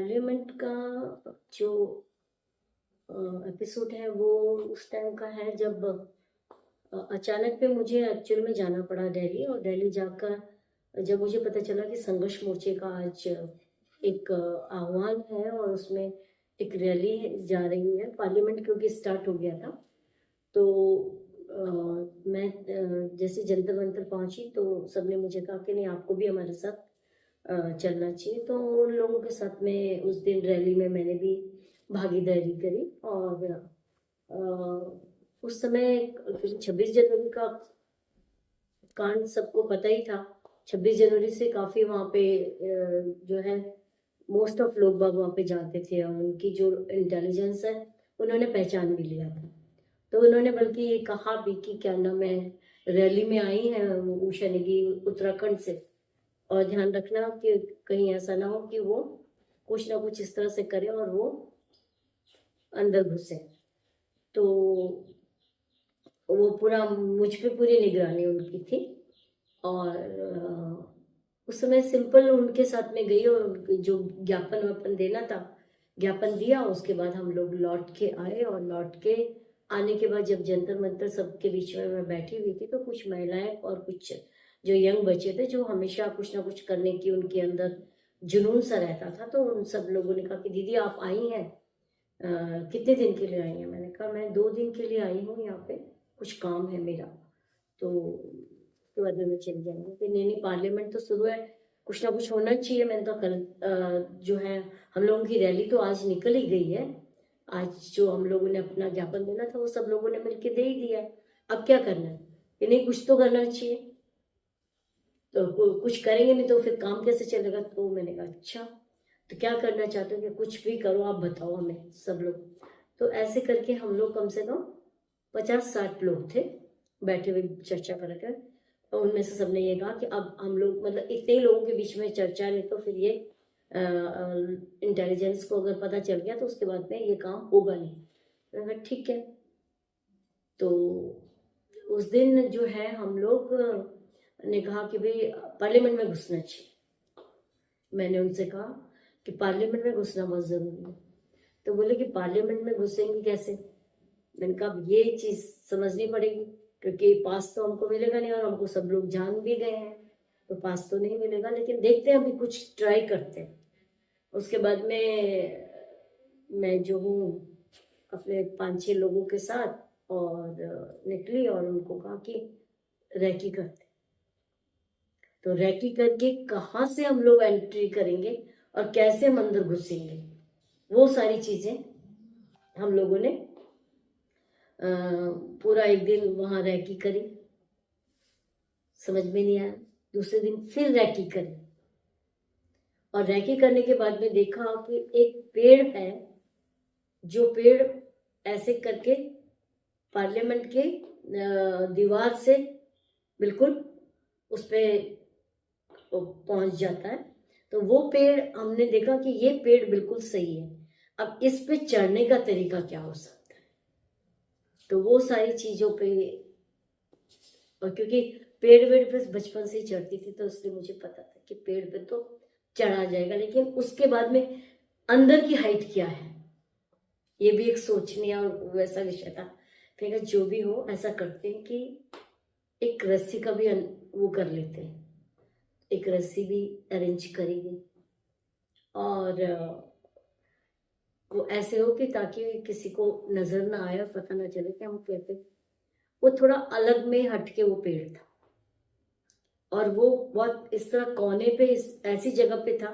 Parliament का जो episode है वो उस टाइम का है जब अचानक पे मुझे एक्चुअल में जाना पड़ा दिल्ली। और दिल्ली जाकर जब मुझे पता चला कि संघर्ष मोर्चे का आज एक आह्वान है और उसमें एक रैली जा रही है, पार्लियामेंट क्योंकि स्टार्ट हो गया था। तो मैं जैसे जंतर मंतर पहुंची तो सबने मुझे कहा कि नहीं, आपको भी हमारे साथ चलना चाहिए। तो उन लोगों के साथ में उस दिन रैली में मैंने भी भागीदारी करी। और उस समय 26 जनवरी का कांड सबको पता ही था। 26 जनवरी से काफी वहाँ पे जो है मोस्ट ऑफ लोग बाग वहाँ पे जाते थे और उनकी जो इंटेलिजेंस है उन्होंने पहचान भी लिया था। तो उन्होंने बल्कि ये कहा भी कि क्या नाम है, रैली में आई है उषा नेगी उत्तराखंड से, और ध्यान रखना कि कहीं ऐसा ना हो कि वो कुछ ना कुछ इस तरह से करे और वो अंदर घुसे। तो वो पूरा मुझ पे पूरी निगरानी उनकी थी। और उस समय सिंपल उनके साथ में गई और जो ज्ञापन वापन देना था ज्ञापन दिया। उसके बाद हम लोग लौट के आए और लौट के आने के बाद जब जंतर मंतर सबके बीच में मैं बैठी हुई थी तो कुछ महिलाएं और कुछ जो यंग बच्चे थे जो हमेशा कुछ ना कुछ करने की उनके अंदर जुनून सा रहता था, तो उन सब लोगों ने कहा कि दीदी आप आई हैं, कितने दिन के लिए आई हैं? मैंने कहा मैं 2 दिन के लिए आई हूँ, यहाँ पे कुछ काम है मेरा। तो उसके बाद में मैं चली जाऊंगी। फिर नहीं नहीं, पार्लियामेंट तो शुरू है, कुछ ना कुछ होना चाहिए। मैंने कहा कल जो है हम लोगों की रैली तो आज निकल ही गई है। आज जो हम लोगों ने अपना ज्ञापन देना था वो सब लोगों ने मिलके दे ही दिया है। अब क्या करना है कि नहीं, कुछ तो करना चाहिए। तो कुछ करेंगे नहीं तो फिर काम कैसे चलेगा? तो मैंने कहा अच्छा, तो क्या करना चाहते हो कि कुछ भी करो, आप बताओ हमें सब लोग। तो ऐसे करके हम लोग कम से कम 50-60 लोग थे बैठे हुए चर्चा कर कर। और उनमें से सबने ये कहा कि अब हम लोग मतलब इतने ही लोगों के बीच में चर्चा, नहीं तो फिर ये इंटेलिजेंस को अगर पता चल गया तो उसके बाद में ये काम होगा नहीं। मैंने कहा ठीक है। तो उस दिन जो है हम लोग ने कहा कि भाई पार्लियामेंट में घुसना चाहिए। मैंने उनसे कहा कि पार्लियामेंट में घुसना बहुत जरूरी है। तो बोले कि पार्लियामेंट में घुसेंगे कैसे? मैंने कहा ये चीज समझनी पड़ेगी, क्योंकि पास तो हमको मिलेगा नहीं और हमको सब लोग जान भी गए हैं, तो पास तो नहीं मिलेगा, लेकिन देखते हैं अभी कुछ ट्राई करते हैं। उसके बाद में मैं जो हूँ अपने 5-6 लोगों के साथ और निकली और उनको कहा कि रैकी करते। तो रैकी करके कहाँ से हम लोग एंट्री करेंगे और कैसे हम अंदर घुसेंगे, वो सारी चीजें हम लोगों ने पूरा एक दिन वहां रैकी करी। समझ में नहीं आया। दूसरे दिन फिर रैकी करी और रैकी करने के बाद में देखा कि एक पेड़ है, जो पेड़ ऐसे करके पार्लियामेंट के दीवार से बिल्कुल उस पे पहुंच जाता है। तो वो पेड़ हमने देखा कि ये पेड़ बिल्कुल सही है, अब इस पे चढ़ने का तरीका क्या हो सकता है। तो वो सारी चीजों पे, और क्योंकि पेड़ वेड़ पे बचपन से ही चढ़ती थी तो इसलिए मुझे पता था कि पेड़ पे तो चढ़ा जाएगा, लेकिन उसके बाद में अंदर की हाइट क्या है ये भी एक सोचने और वैसा विषय था। फिर जो भी हो ऐसा करते हैं कि एक रस्सी का भी वो कर लेते हैं। एक रस्सी भी अरेंज करेंगे और वो ऐसे हो कि ताकि किसी को नजर ना आए और पता ना चले कि हम कहते। वो थोड़ा अलग में हटके वो पेड़ था और वो बहुत इस तरह कोने पे ऐसी जगह पे था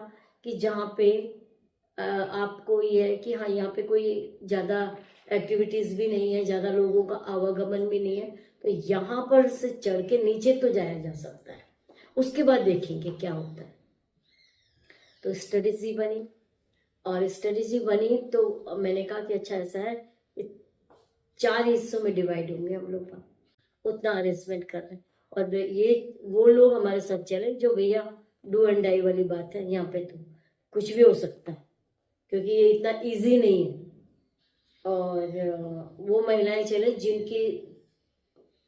कि जहाँ पे आपको ये है कि हाँ यहाँ पे कोई ज्यादा एक्टिविटीज भी नहीं है, ज्यादा लोगों का आवागमन भी नहीं है, तो यहाँ पर से चढ़ के नीचे तो जाया जा सकता है। उसके बाद देखेंगे क्या होता है। तो स्ट्रेटेजी बनी और स्ट्रेटेजी बनी तो मैंने कहा कि अच्छा ऐसा है, 4 हिस्सों में डिवाइड होंगे हम लोग, उतना अरेंजमेंट कर रहे हैं। और ये वो लोग हमारे साथ चले जो भैया डू एंड डाई वाली बात है, यहाँ पे तो कुछ भी हो सकता है क्योंकि ये इतना इजी नहीं है। और वो महिलाएं चले जिनकी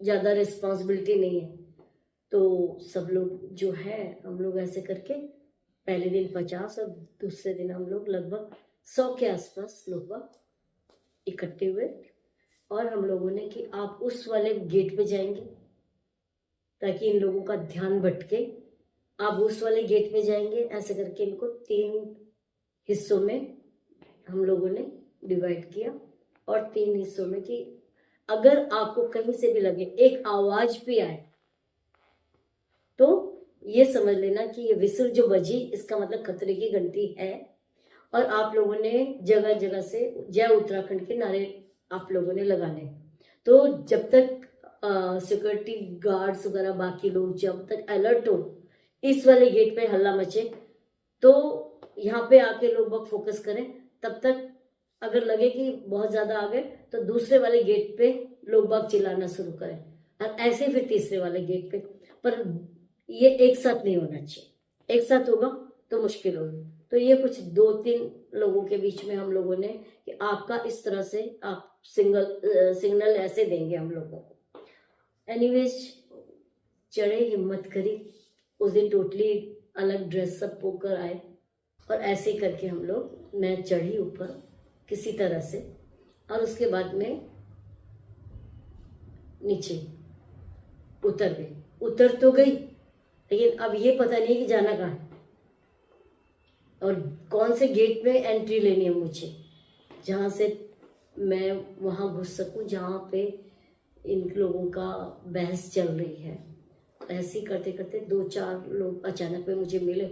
ज्यादा रिस्पॉन्सिबिलिटी नहीं है। तो सब लोग जो है हम लोग ऐसे करके पहले दिन 50 और दूसरे दिन हम लोग लगभग 100 के आसपास लगभग इकट्ठे हुए। और हम लोगों ने कि आप उस वाले गेट पे जाएंगे ताकि इन लोगों का ध्यान भटके, आप उस वाले गेट पे जाएंगे, ऐसे करके इनको 3 हिस्सों में हम लोगों ने डिवाइड किया। और 3 हिस्सों में कि अगर आपको कहीं से भी लगे एक आवाज भी आए तो ये समझ लेना कि ये विसिल जो बजी इसका मतलब खतरे की घंटी है। और आप लोगों ने जगह जगह से जय उत्तराखंड के नारे आप लोगों ने लगाने। तो जब तक सिक्योरिटी गार्ड्स वगैरह बाकी लोग जब तक अलर्ट हो, इस वाले गेट पे हल्ला मचे तो यहाँ पे आके लोग बहुत फोकस करें। तब तक अगर लगे कि बहुत ज्यादा आ गए तो दूसरे वाले गेट पे लोग बाग चिल्लाना शुरू करें, और ऐसे फिर तीसरे वाले गेट पे। पर ये एक साथ नहीं होना चाहिए, एक साथ होगा तो मुश्किल होगी। तो ये कुछ 2-3 लोगों के बीच में हम लोगों ने कि आपका इस तरह से आप सिग्नल ऐसे देंगे हम लोगों को। एनीवेज चढ़े, हिम्मत करी, उस दिन टोटली अलग ड्रेस सब होकर आए और ऐसे करके हम लोग, मैं चढ़ी ऊपर किसी तरह से, और उसके बाद में नीचे उतर गई। उतर तो गई लेकिन अब ये पता नहीं कि जाना कहाँ है और कौन से गेट में एंट्री लेनी है मुझे, जहाँ से मैं वहाँ घुस सकूँ जहाँ पे इन लोगों का बहस चल रही है। ऐसे ही करते करते 2-4 लोग अचानक में मुझे मिले।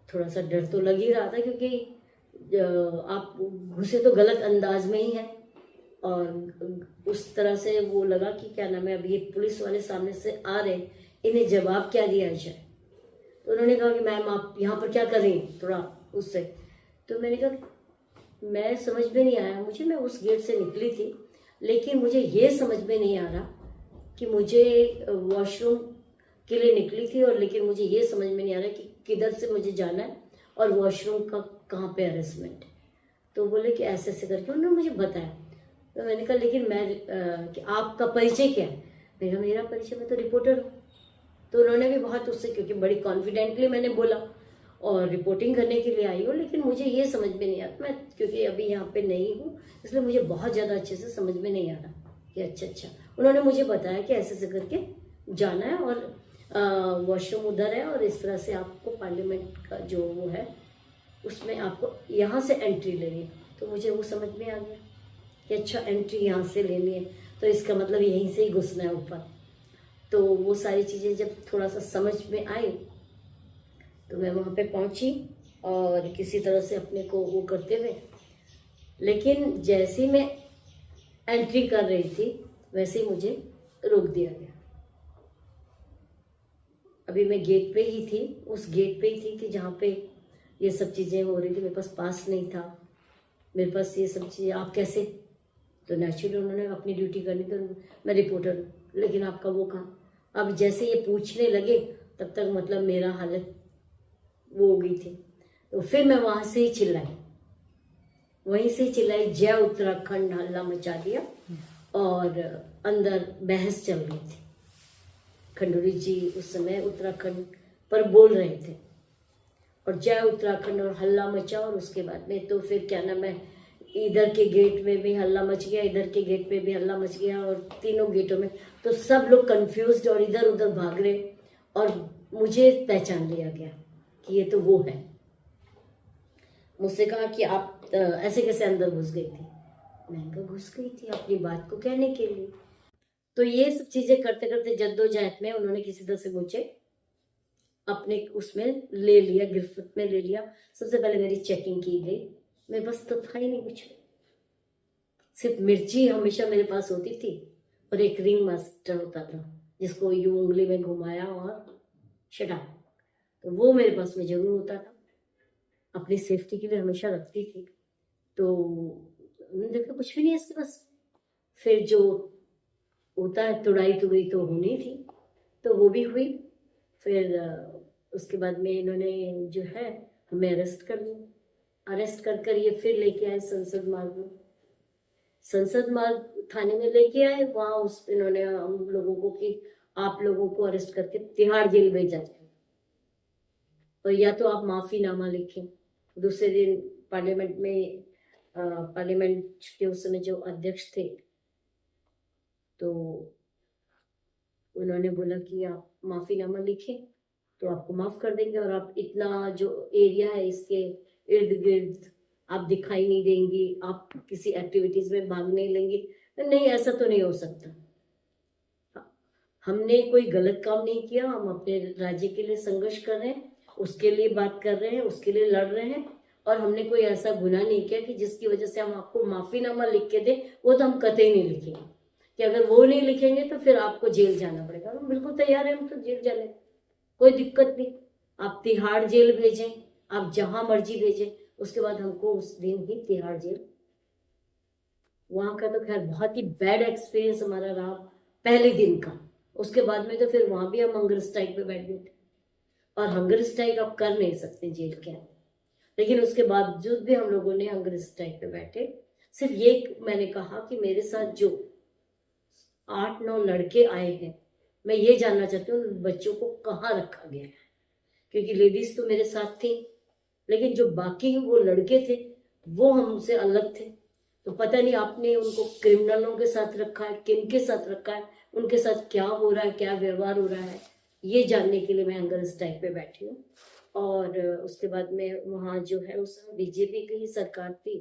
थोड़ा सा डर तो लग ही रहा था क्योंकि आप घुसे तो गलत अंदाज में ही है, और उस तरह से वो लगा कि क्या नाम है, अब ये पुलिस वाले सामने से आ रहे, इन्हें जवाब क्या दिया जाए। तो उन्होंने कहा कि मैम आप यहाँ पर क्या कर रही हैं, थोड़ा उससे। तो मैंने कहा मैं समझ में नहीं आया मुझे, मैं उस गेट से निकली थी लेकिन मुझे ये समझ में नहीं आ रहा कि मुझे वॉशरूम के लिए निकली थी, और लेकिन मुझे ये समझ में नहीं आ रहा कि किधर से मुझे जाना है और वॉशरूम का कहाँ पे अरेंजमेंट। तो बोले कि ऐसे ऐसे करके उन्होंने मुझे बताया। तो मैंने कहा लेकिन मैं कि आपका परिचय क्या है। मैंने कहा मेरा परिचय, मैं तो रिपोर्टर हूँ। तो उन्होंने भी बहुत उससे, क्योंकि बड़ी कॉन्फिडेंटली मैंने बोला और रिपोर्टिंग करने के लिए आई हूँ, लेकिन मुझे ये समझ में नहीं आता, मैं क्योंकि अभी यहाँ पे नहीं हूँ इसलिए मुझे बहुत ज़्यादा अच्छे से समझ में नहीं आ रहा कि अच्छा। उन्होंने मुझे बताया कि ऐसे ऐसे करके जाना है और वॉशरूम उधर है और इस तरह से आपको पार्लियामेंट का जो वो है उसमें आपको यहाँ से एंट्री लेनी है। तो मुझे वो समझ में आ गया कि अच्छा एंट्री यहाँ से लेनी है तो इसका मतलब यहीं से ही घुसना है ऊपर। तो वो सारी चीज़ें जब थोड़ा सा समझ में आई तो मैं वहाँ पे पहुँची और किसी तरह से अपने को वो करते हुए, लेकिन जैसे ही मैं एंट्री कर रही थी वैसे ही मुझे रोक दिया गया। अभी मैं गेट पे ही थी, उस गेट पे ही थी कि जहाँ पे ये सब चीज़ें हो रही थी। मेरे पास पास नहीं था, मेरे पास ये सब चीज़ें, आप कैसे। तो नेचुरली उन्होंने अपनी ड्यूटी करनी, तो मैं रिपोर्टर हूँ लेकिन आपका वो कहाँ। अब जैसे ये पूछने लगे तब तक मतलब मेरा हालत वो हो गई थी। तो फिर मैं वहाँ से ही चिल्लाई, वहीं से चिल्लाई, जय उत्तराखंड, हल्ला मचा दिया और अंदर बहस चल रही थी। खंडूरी जी उस समय उत्तराखंड पर बोल रहे थे और जय उत्तराखंड और हल्ला मचा। और उसके बाद में तो फिर क्या नाम है, इधर के गेट में भी हल्ला मच गया, इधर के गेट में भी हल्ला मच गया, और तीनों गेटों में तो सब लोग कंफ्यूज्ड और इधर उधर भाग रहे। और मुझे पहचान लिया गया कि ये तो वो है। मुझसे कहा कि आप ऐसे कैसे अंदर घुस गई थी। मैंने कहा घुस गई थी अपनी बात को कहने के लिए। तो ये सब चीजें करते करते जद्दोजहद में उन्होंने किसी तरह से मुझे अपने उसमें ले लिया, गिरफ्त में ले लिया। सबसे पहले मेरी चेकिंग की गई, मेरे पास तो था ही नहीं कुछ, सिर्फ मिर्ची हमेशा मेरे पास होती थी और एक रिंग मास्टर होता था जिसको यूं उंगली में घुमाया और शटा, तो वो मेरे पास में जरूर होता था, अपनी सेफ्टी के लिए हमेशा रखती थी। तो उन्होंने देखा कुछ भी नहीं है इसके पास। फिर जो होता है तुड़ाई तुड़ाई तो होनी थी, तो वो भी हुई। फिर उसके बाद में इन्होंने जो है हमें अरेस्ट कर लिया। अरेस्ट कर कर ये फिर लेके आए संसद मार्ग में, संसद मार्ग थाने में लेके आए। वहाँ उस इन्होंने हम लोगों को कि आप लोगों को अरेस्ट करके तिहाड़ जेल भेजा जाए। और या तो आप माफीनामा लिखें। दूसरे दिन पार्लियामेंट में पार्लियामेंट के उस समय जो अध्यक्ष थे, तो उन्होंने बोला कि आप माफीनामा लिखें तो आपको माफ कर देंगे, और आप इतना जो एरिया है इसके इर्द गिर्द आप दिखाई नहीं देंगी, आप किसी एक्टिविटीज में भाग नहीं लेंगी। नहीं, ऐसा तो नहीं हो सकता। हमने कोई गलत काम नहीं किया, हम अपने राज्य के लिए संघर्ष कर रहे हैं, उसके लिए बात कर रहे हैं, उसके लिए लड़ रहे हैं, और हमने कोई ऐसा गुनाह नहीं किया कि जिसकी वजह से हम आपको माफीनामा लिख के दें। वो तो हम कतई नहीं लिखेंगे, कि अगर वो नहीं लिखेंगे तो फिर आपको जेल जाना पड़ेगा। हम बिल्कुल तैयार हैं, हम तो जेल जाने, कोई दिक्कत नहीं। आप तिहाड़ जेल भेजें, आप जहां मर्जी भेजें। उसके बाद हमको उस दिन ही तिहाड़ जेल, वहां का तो खैर बहुत ही बैड एक्सपीरियंस हमारा रहा पहले दिन का। उसके बाद में तो फिर वहां भी हम हंगर स्ट्राइक पे बैठ गए थे, और हंगर स्ट्राइक आप कर नहीं सकते जेल के अंदर, लेकिन उसके बावजूद भी हम लोगों ने हंगर स्ट्राइक पे बैठे। सिर्फ ये मैंने कहा कि मेरे साथ जो 8-9 लड़के आए हैं, मैं ये जानना चाहती हूँ बच्चों को कहाँ रखा गया है, क्योंकि लेडीज तो मेरे साथ थी, लेकिन जो बाकी वो लड़के थे वो हमसे अलग थे। तो पता नहीं आपने उनको क्रिमिनलों के साथ रखा है, किन के साथ रखा है, उनके साथ क्या हो रहा है, क्या व्यवहार हो रहा है, ये जानने के लिए मैं हंगर स्ट्राइक पे बैठी हूँ। और उसके बाद में वहाँ जो है उस समय बीजेपी की ही सरकार थी,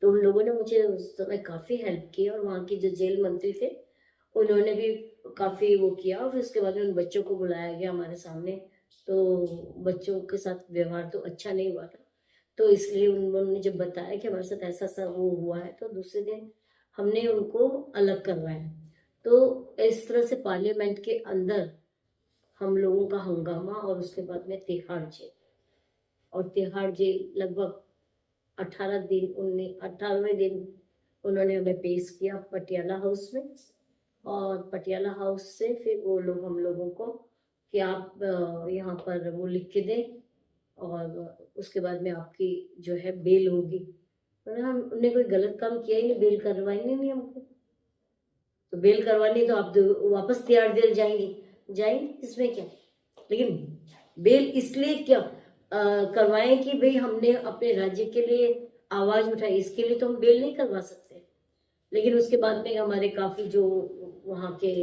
तो उन लोगों ने मुझे उस समय काफी हेल्प की, और वहाँ की जो जेल मंत्री थे उन्होंने भी काफी वो किया। और फिर उसके बाद में उन बच्चों को बुलाया गया हमारे सामने, तो बच्चों के साथ व्यवहार तो अच्छा नहीं हुआ था। तो इसलिए उन्होंने जब बताया कि हमारे साथ ऐसा सा वो हुआ है, तो दूसरे दिन हमने उनको अलग करवाया। तो इस तरह से पार्लियामेंट के अंदर हम लोगों का हंगामा, और उसके बाद में तिहाड़ जेल, और तिहाड़ जेल लगभग 18 दिन, 18वें दिन उन्होंने हमें पेश किया पटियाला हाउस में। और पटियाला हाउस से फिर वो लोग हम लोगों को कि आप यहाँ पर वो लिख के दें, और उसके बाद में आपकी जो है बेल होगी। हमने कोई गलत काम किया ही नहीं, बेल करवाई नहीं हमको। तो बेल करवानी तो आप वापस तिहाड़ जेल जाएंगे, जाएंगे, इसमें क्या। लेकिन बेल इसलिए क्या करवाएं कि भाई हमने अपने राज्य के लिए आवाज उठाई, इसके लिए तो हम बेल नहीं करवा सकते। लेकिन उसके बाद में हमारे काफी जो वहाँ के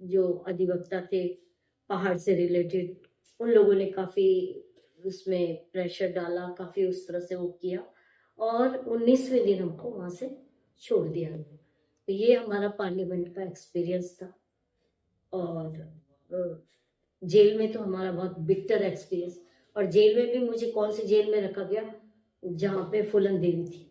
जो अधिवक्ता थे पहाड़ से रिलेटेड, उन लोगों ने काफी उसमें प्रेशर डाला, काफी उस तरह से वो किया, और 19वें दिन हमको वहां से छोड़ दिया। तो ये हमारा पार्लियामेंट का एक्सपीरियंस था। और जेल में तो हमारा बहुत बिटर एक्सपीरियंस। और जेल में भी मुझे कौन सी जेल में रखा गया, जहाँ पे फूलन देवी थी।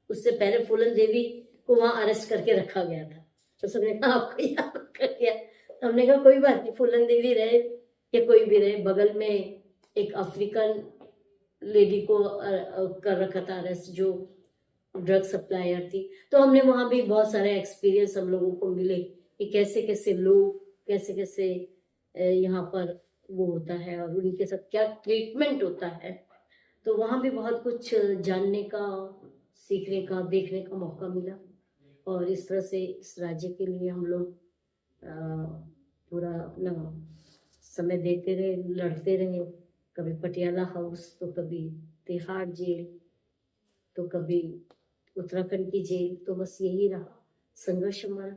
उससे पहले फूलन देवी को वहां अरेस्ट करके रखा गया था, तो सबने कहा आपको यहाँ कर दिया। तो हमने कहा कोई बात नहीं, फूलन देवी रहे या कोई भी रहे। बगल में एक अफ्रीकन लेडी को कर रखा था अरेस्ट, जो ड्रग सप्लायर थी। तो हमने वहां भी बहुत सारे एक्सपीरियंस हम लोगों को मिले कि कैसे कैसे लोग, कैसे कैसे यहाँ पर वो होता है, और उनके साथ क्या ट्रीटमेंट होता है। तो वहां भी बहुत कुछ जानने का, सीखने का, देखने का मौका मिला। और इस तरह से इस राज्य के लिए हम लोग पूरा अपना समय देते रहे, लड़ते रहे। कभी पटियाला हाउस, तो कभी तिहाड़ जेल, तो कभी उत्तराखंड की जेल। तो बस यही रहा संघर्ष हमारा।